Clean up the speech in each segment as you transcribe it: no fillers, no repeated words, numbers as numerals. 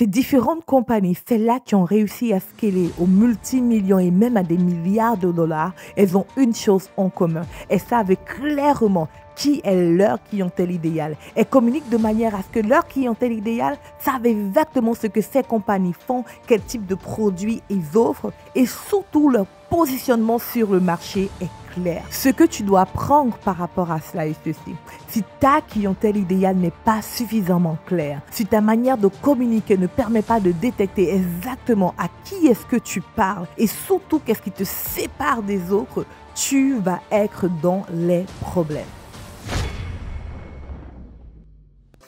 Ces différentes compagnies, celles-là qui ont réussi à scaler aux multimillions et même à des milliards de dollars, elles ont une chose en commun. Elles savent clairement qui est leur clientèle idéale. Elles communiquent de manière à ce que leur clientèle idéale savent exactement ce que ces compagnies font, quel type de produits ils offrent et surtout leur positionnement sur le marché est clair. Ce que tu dois apprendre par rapport à cela est ceci. Si ta clientèle idéale n'est pas suffisamment claire, si ta manière de communiquer ne permet pas de détecter exactement à qui est-ce que tu parles et surtout qu'est-ce qui te sépare des autres, tu vas être dans les problèmes.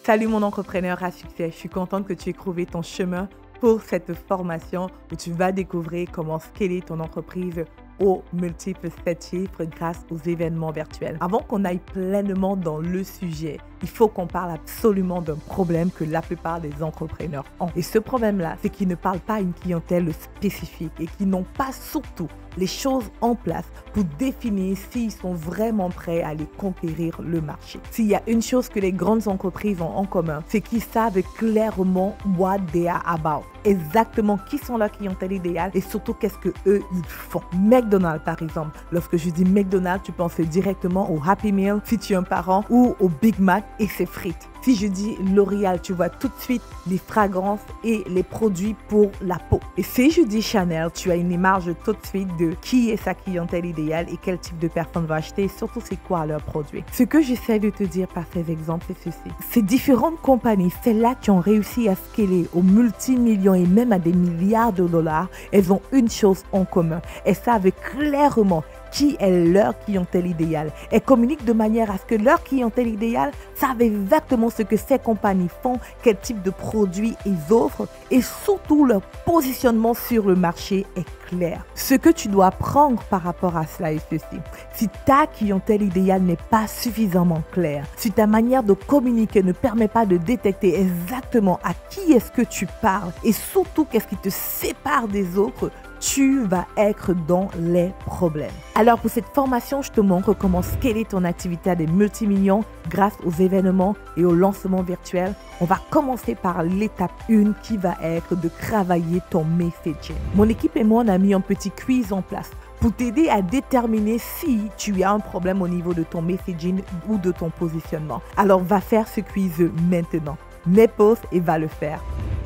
Salut mon entrepreneur à succès, je suis contente que tu aies trouvé ton chemin pour cette formation où tu vas découvrir comment scaler ton entreprise aux multiples 7 chiffres grâce aux événements virtuels. Avant qu'on aille pleinement dans le sujet, il faut qu'on parle absolument d'un problème que la plupart des entrepreneurs ont. Et ce problème-là, c'est qu'ils ne parlent pas à une clientèle spécifique et qu'ils n'ont pas surtout les choses en place pour définir s'ils sont vraiment prêts à aller conquérir le marché. S'il y a une chose que les grandes entreprises ont en commun, c'est qu'ils savent clairement what they are about. Exactement qui sont leur clientèle idéale et surtout qu'est-ce que eux ils font. McDonald's par exemple, lorsque je dis McDonald's, tu penses directement au Happy Meal si tu es un parent ou au Big Mac et ses frites. Si je dis L'Oréal, tu vois tout de suite les fragrances et les produits pour la peau. Et si je dis Chanel, tu as une image tout de suite de qui est sa clientèle idéale et quel type de personne va acheter et surtout c'est quoi leurs produits. Ce que j'essaie de te dire par ces exemples, c'est ceci. Ces différentes compagnies, celles-là qui ont réussi à scaler aux multimillions et même à des milliards de dollars, elles ont une chose en commun. Elles savent clairement qui est leur clientèle idéale. Elles communiquent de manière à ce que leur clientèle idéale savent exactement ce que ces compagnies font, quel type de produits ils offrent et surtout leur positionnement sur le marché est clair. Ce que tu dois apprendre par rapport à cela est ceci. Si ta clientèle idéale n'est pas suffisamment claire, si ta manière de communiquer ne permet pas de détecter exactement à qui est-ce que tu parles et surtout qu'est-ce qui te sépare des autres, tu vas être dans les problèmes. Alors pour cette formation, je te montre comment scaler ton activité à des multimillions grâce aux événements et aux lancements virtuels. On va commencer par l'étape 1 qui va être de travailler ton messaging. Mon équipe et moi, on a mis un petit quiz en place pour t'aider à déterminer si tu as un problème au niveau de ton messaging ou de ton positionnement. Alors va faire ce quiz maintenant. Mets pause et va le faire.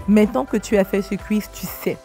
Maintenant que tu as fait ce quiz, tu sais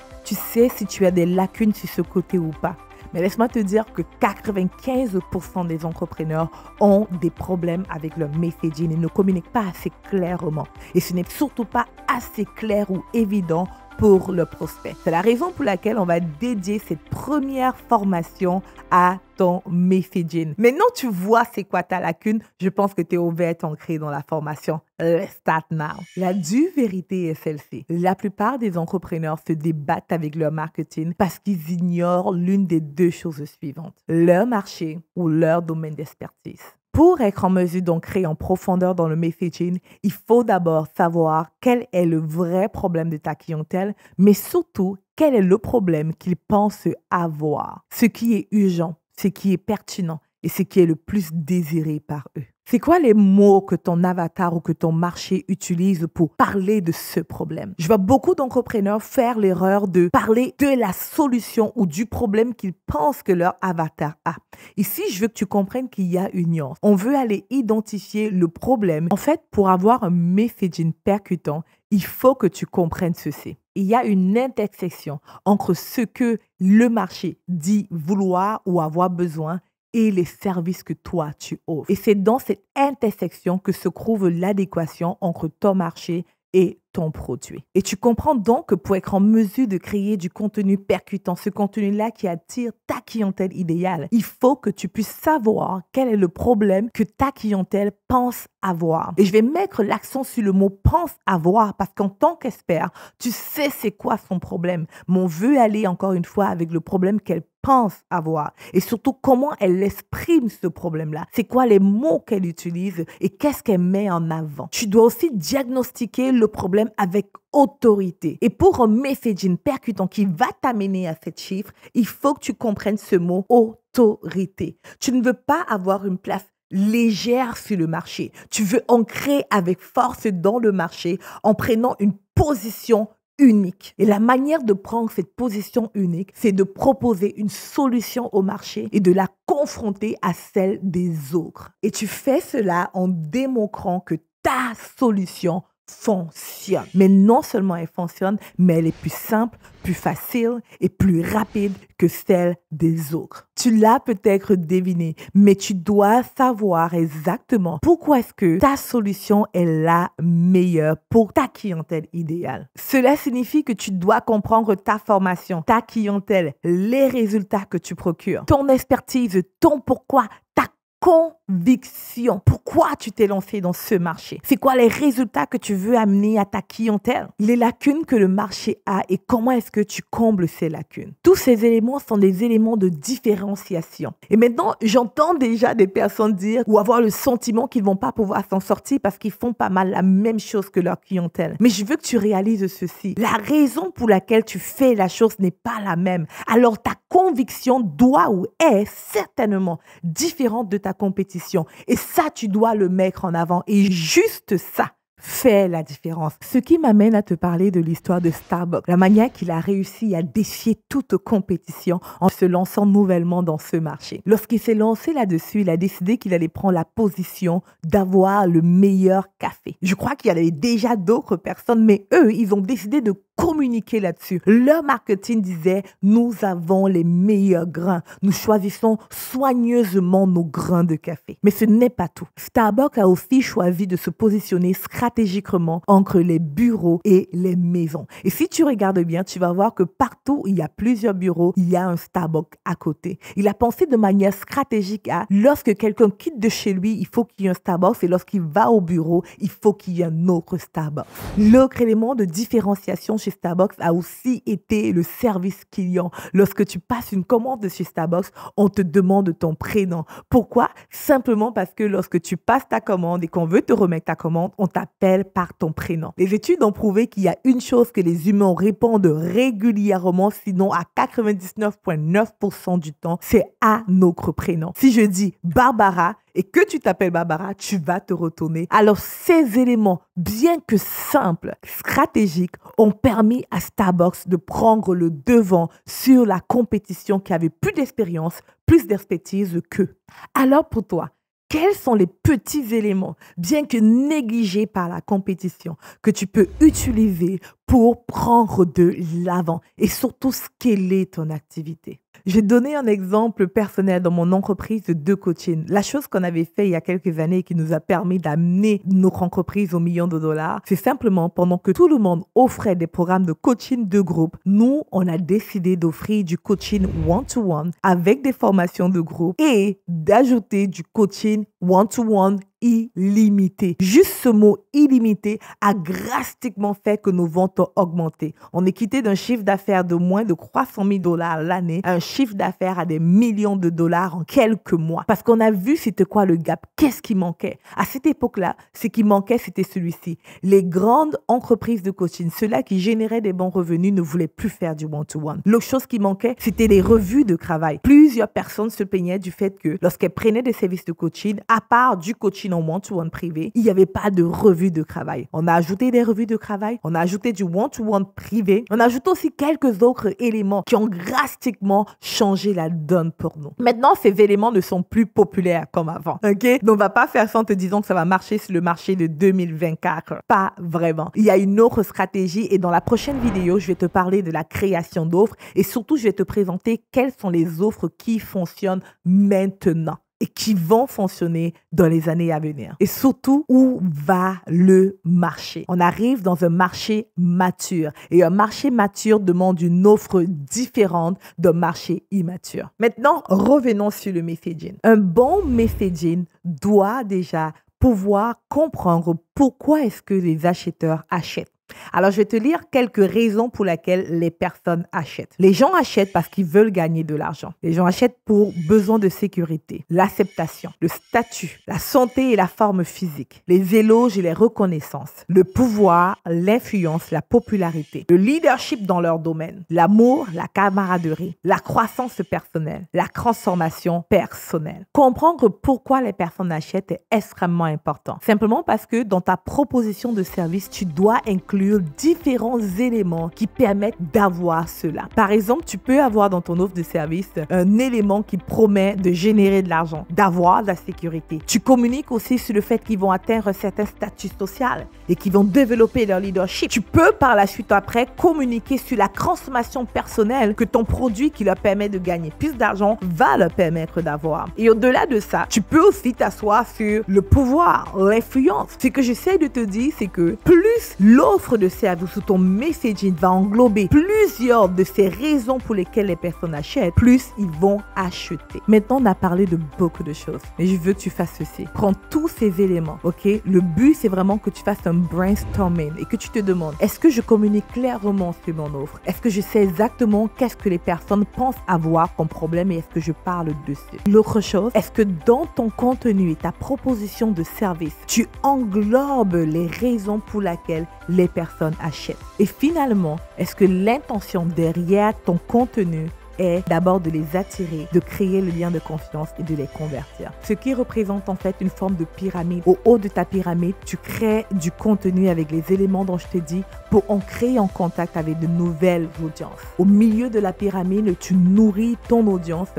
si tu as des lacunes sur ce côté ou pas. Mais laisse-moi te dire que 95% des entrepreneurs ont des problèmes avec leur messaging et ne communiquent pas assez clairement. Et ce n'est surtout pas assez clair ou évident pour le prospect. C'est la raison pour laquelle on va dédier cette première formation à ton messaging. Maintenant, tu vois c'est quoi ta lacune. Je pense que tu es ouvert ancré dans la formation. Let's start now. La dure vérité est celle-ci. La plupart des entrepreneurs se débattent avec leur marketing parce qu'ils ignorent l'une des deux choses suivantes. Leur marché ou leur domaine d'expertise. Pour être en mesure d'ancrer en profondeur dans le messaging, il faut d'abord savoir quel est le vrai problème de ta clientèle, mais surtout, quel est le problème qu'ils pensent avoir. Ce qui est urgent, ce qui est pertinent et ce qui est le plus désiré par eux. C'est quoi les mots que ton avatar ou que ton marché utilise pour parler de ce problème? Je vois beaucoup d'entrepreneurs faire l'erreur de parler de la solution ou du problème qu'ils pensent que leur avatar a. Ici, je veux que tu comprennes qu'il y a une nuance. On veut aller identifier le problème. En fait, pour avoir un messaging percutant, il faut que tu comprennes ceci. Il y a une intersection entre ce que le marché dit vouloir ou avoir besoin et les services que toi, tu offres. Et c'est dans cette intersection que se trouve l'adéquation entre ton marché et ton produit. Et tu comprends donc que pour être en mesure de créer du contenu percutant, ce contenu-là qui attire ta clientèle idéale, il faut que tu puisses savoir quel est le problème que ta clientèle pense avoir. Et je vais mettre l'accent sur le mot pense avoir parce qu'en tant qu'expert, tu sais c'est quoi son problème. Mais on veut aller encore une fois avec le problème qu'elle pense avoir et surtout comment elle exprime ce problème-là. C'est quoi les mots qu'elle utilise et qu'est-ce qu'elle met en avant. Tu dois aussi diagnostiquer le problème avec autorité. Et pour un messaging percutant qui va t'amener à cette chiffre, il faut que tu comprennes ce mot autorité. Tu ne veux pas avoir une place légère sur le marché. Tu veux ancrer avec force dans le marché en prenant une position unique. Et la manière de prendre cette position unique, c'est de proposer une solution au marché et de la confronter à celle des autres. Et tu fais cela en démontrant que ta solution fonctionne. Mais non seulement elle fonctionne, mais elle est plus simple, plus facile et plus rapide que celle des autres. Tu l'as peut-être deviné, mais tu dois savoir exactement pourquoi est-ce que ta solution est la meilleure pour ta clientèle idéale. Cela signifie que tu dois comprendre ta formation, ta clientèle, les résultats que tu procures, ton expertise, ton pourquoi, ta conviction. Pourquoi tu t'es lancé dans ce marché? C'est quoi les résultats que tu veux amener à ta clientèle? Les lacunes que le marché a et comment est-ce que tu combles ces lacunes? Tous ces éléments sont des éléments de différenciation. Et maintenant, j'entends déjà des personnes dire ou avoir le sentiment qu'ils ne vont pas pouvoir s'en sortir parce qu'ils font pas mal la même chose que leur clientèle. Mais je veux que tu réalises ceci. La raison pour laquelle tu fais la chose n'est pas la même. Alors ta conviction doit ou est certainement différente de ta compétition. Et ça, tu dois le mettre en avant. Et juste ça fait la différence. Ce qui m'amène à te parler de l'histoire de Starbucks, la manière qu'il a réussi à défier toute compétition en se lançant nouvellement dans ce marché. Lorsqu'il s'est lancé là-dessus, il a décidé qu'il allait prendre la position d'avoir le meilleur café. Je crois qu'il y avait déjà d'autres personnes, mais eux, ils ont décidé de communiquer là-dessus. Leur marketing disait, nous avons les meilleurs grains. Nous choisissons soigneusement nos grains de café. Mais ce n'est pas tout. Starbucks a aussi choisi de se positionner stratégiquement entre les bureaux et les maisons. Et si tu regardes bien, tu vas voir que partout où il y a plusieurs bureaux, il y a un Starbucks à côté. Il a pensé de manière stratégique à, lorsque quelqu'un quitte de chez lui, il faut qu'il y ait un Starbucks et lorsqu'il va au bureau, il faut qu'il y ait un autre Starbucks. L'autre élément de différenciation chez Starbucks a aussi été le service client. Lorsque tu passes une commande chez Starbucks, on te demande ton prénom. Pourquoi? Simplement parce que lorsque tu passes ta commande et qu'on veut te remettre ta commande, on t'appelle par ton prénom. Les études ont prouvé qu'il y a une chose que les humains répondent régulièrement, sinon à 99,9% du temps, c'est à notre prénom. Si je dis Barbara, et que tu t'appelles Barbara, tu vas te retourner. Alors, ces éléments, bien que simples, stratégiques, ont permis à Starbucks de prendre le devant sur la compétition qui avait plus d'expérience, plus d'expertise qu'eux. Alors, pour toi, quels sont les petits éléments, bien que négligés par la compétition, que tu peux utiliser pour prendre de l'avant et surtout scaler ton activité? Je vais donner un exemple personnel dans mon entreprise de coaching. La chose qu'on avait fait il y a quelques années et qui nous a permis d'amener notre entreprise aux millions de dollars, c'est simplement pendant que tout le monde offrait des programmes de coaching de groupe, nous, on a décidé d'offrir du coaching one-to-one avec des formations de groupe et d'ajouter du coaching one-to-one illimité. Juste ce mot illimité a drastiquement fait que nos ventes ont augmenté. On est quitté d'un chiffre d'affaires de moins de 300 000 $ l'année à un chiffre d'affaires à des millions de dollars en quelques mois. Parce qu'on a vu c'était quoi le gap, qu'est-ce qui manquait. À cette époque-là, ce qui manquait, c'était celui-ci. Les grandes entreprises de coaching, ceux-là qui généraient des bons revenus, ne voulaient plus faire du one-to-one. L'autre chose qui manquait, c'était les revues de travail. Plusieurs personnes se plaignaient du fait que lorsqu'elles prenaient des services de coaching, à part du coaching en one-to-one privé, il n'y avait pas de revue de travail. On a ajouté des revues de travail, on a ajouté du one-to-one privé, on a ajouté aussi quelques autres éléments qui ont drastiquement changé la donne pour nous. Maintenant, ces éléments ne sont plus populaires comme avant, ok? Donc, on va pas faire ça en te disant que ça va marcher sur le marché de 2024. Pas vraiment. Il y a une autre stratégie et dans la prochaine vidéo, je vais te parler de la création d'offres et surtout, je vais te présenter quelles sont les offres qui fonctionnent maintenant et qui vont fonctionner dans les années à venir. Et surtout, où va le marché? On arrive dans un marché mature. Et un marché mature demande une offre différente d'un marché immature. Maintenant, revenons sur le messaging. Un bon messaging doit déjà pouvoir comprendre pourquoi est-ce que les acheteurs achètent. Alors, je vais te lire quelques raisons pour lesquelles les personnes achètent. Les gens achètent parce qu'ils veulent gagner de l'argent. Les gens achètent pour besoin de sécurité, l'acceptation, le statut, la santé et la forme physique, les éloges et les reconnaissances, le pouvoir, l'influence, la popularité, le leadership dans leur domaine, l'amour, la camaraderie, la croissance personnelle, la transformation personnelle. Comprendre pourquoi les personnes achètent est extrêmement important. Simplement parce que dans ta proposition de service, tu dois inclure inclure différents éléments qui permettent d'avoir cela. Par exemple, tu peux avoir dans ton offre de service un élément qui promet de générer de l'argent, d'avoir de la sécurité. Tu communiques aussi sur le fait qu'ils vont atteindre un certain statut social et qu'ils vont développer leur leadership. Tu peux par la suite après communiquer sur la transformation personnelle que ton produit qui leur permet de gagner plus d'argent va leur permettre d'avoir. Et au-delà de ça, tu peux aussi t'asseoir sur le pouvoir, l'influence. Ce que j'essaie de te dire, c'est que plus l'offre de service ou ton messaging va englober plusieurs de ces raisons pour lesquelles les personnes achètent, plus ils vont acheter. Maintenant, on a parlé de beaucoup de choses, mais je veux que tu fasses ceci. Prends tous ces éléments, ok? Le but, c'est vraiment que tu fasses un brainstorming et que tu te demandes, est-ce que je communique clairement sur mon offre? Est-ce que je sais exactement qu'est-ce que les personnes pensent avoir comme problème et est-ce que je parle dessus? L'autre chose, est-ce que dans ton contenu et ta proposition de service, tu englobes les raisons pour lesquelles les personnes achètent? Et finalement, est-ce que l'intention derrière ton contenu est d'abord de les attirer, de créer le lien de confiance et de les convertir. Ce qui représente en fait une forme de pyramide. Au haut de ta pyramide, tu crées du contenu avec les éléments dont je t'ai dit pour en créer en contact avec de nouvelles audiences. Au milieu de la pyramide, tu nourris ton audience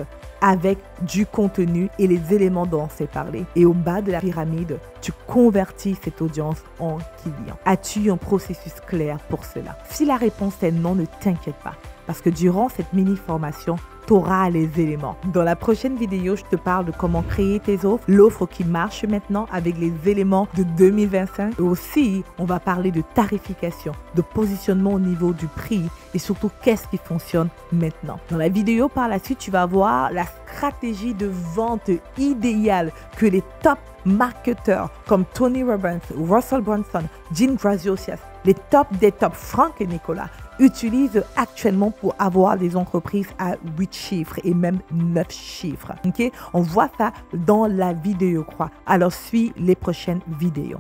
avec du contenu et les éléments dont on s'est parlé. Et au bas de la pyramide, tu convertis cette audience en clients. As-tu un processus clair pour cela? Si la réponse est non, ne t'inquiète pas. Parce que durant cette mini-formation, tu auras les éléments. Dans la prochaine vidéo, je te parle de comment créer tes offres, l'offre qui marche maintenant avec les éléments de 2025. Et aussi, on va parler de tarification, de positionnement au niveau du prix et surtout qu'est-ce qui fonctionne maintenant. Dans la vidéo par la suite, tu vas voir la stratégie de vente idéale que les top marketeurs comme Tony Robbins, Russell Brunson, Jean Graziosi, les tops des tops, Franck et Nicolas, utilisent actuellement pour avoir des entreprises à 8 chiffres et même 9 chiffres. Okay? On voit ça dans la vidéo, quoi. Alors, suis les prochaines vidéos.